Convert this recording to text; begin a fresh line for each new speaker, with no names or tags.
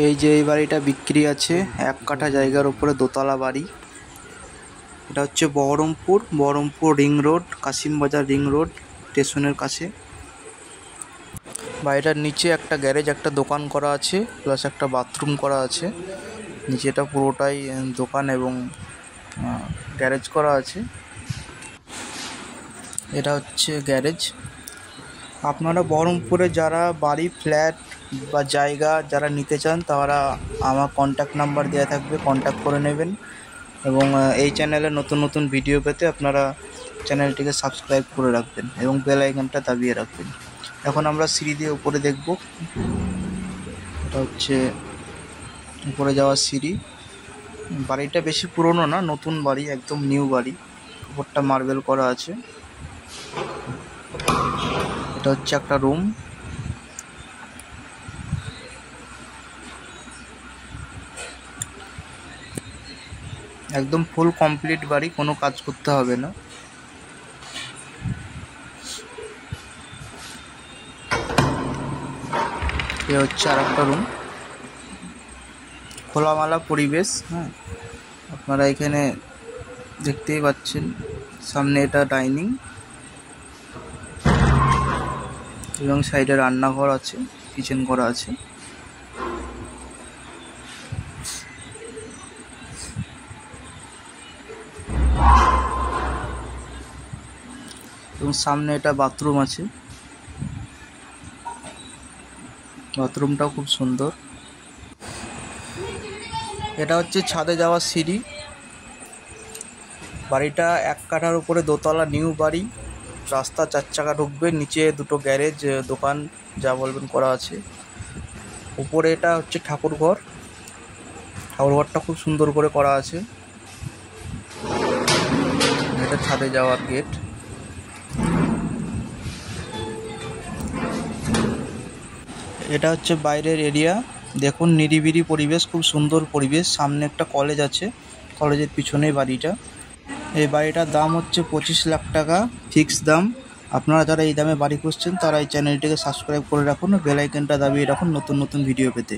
এই যে এই বাড়িটা বিক্রি আছে, 1 কাঠা জায়গার উপরে দোতলা বাড়ি। এটা হচ্ছে Baharampur ring road, Kasimbazar ring road স্টেশনের কাছে। বাড়িটার নিচে একটা গ্যারেজ, একটা দোকান করা আছে, প্লাস একটা বাথরুম করা আছে। নিচেটা পুরোটাই দোকান এবং গ্যারেজ করা আছে। এটা হচ্ছে গ্যারেজ। আপনারা বহরমপুরে যারা বাড়ি, ফ্ল্যাট বা জায়গা যারা নিতে চান, তারা আমার কন্ট্যাক্ট নাম্বার দেওয়া থাকবে, কন্ট্যাক্ট করে নেবেন। এবং এই চ্যানেলে নতুন নতুন ভিডিও পেতে আপনারা চ্যানেলটিকে সাবস্ক্রাইব করে রাখবেন এবং বেল আইকনটা দাবিয়ে রাখবেন। এখন আমরা সিঁড়ি দিয়ে উপরে দেখব। এটা হচ্ছে উপরে যাওয়ার সিঁড়ি। বাড়িটা বেশি পুরনো না, নতুন বাড়ি, একদম নিউ বাড়ি। উপরটা মার্বেল করা আছে। এটা হচ্ছে একটা রুম। একদম ফুল কমপ্লিট বাড়ি, কোনো কাজ করতে হবে না। এ হচ্ছে আর একটা রুম, খোলামেলা পরিবেশ। আপনারা এখানে দেখতেই পাচ্ছেন, সামনে এটা ডাইনিং এবং সাইডে রান্নাঘর আছে, কিচেন করা আছে। এবং সামনে এটা বাথরুম আছে, বাথরুমটাও খুব সুন্দর। এটা হচ্ছে ছাদে যাওয়ার সিঁড়ি। বাড়িটা 1 কাঠার উপরে দোতলা নিউ বাড়ি। রাস্তা 4 চাকা ঢুকবে, নিচে দুটো গ্যারেজ, দোকান যা বলবেন করা আছে। উপরে এটা হচ্ছে ঠাকুরঘর। ঠাকুরঘরটা খুব সুন্দর করে করা আছে। এটা ছাদে যাওয়ার গেট। এটা হচ্ছে বাইরের এরিয়া। দেখুন, নিরিবিলি পরিবেশ, খুব সুন্দর পরিবেশ। সামনে একটা কলেজ আছে, কলেজের পিছনেই বাড়িটা। এই বাড়িটার দাম হচ্ছে 25 লাখ টাকা ফিক্স দাম। আপনারা যারা এই দামে বাড়ি খুঁজছেন, তারা এই চ্যানেলটিকে সাবস্ক্রাইব করে রাখুন, বেল আইকনটা দাবিয়ে রাখুন নতুন নতুন ভিডিও পেতে।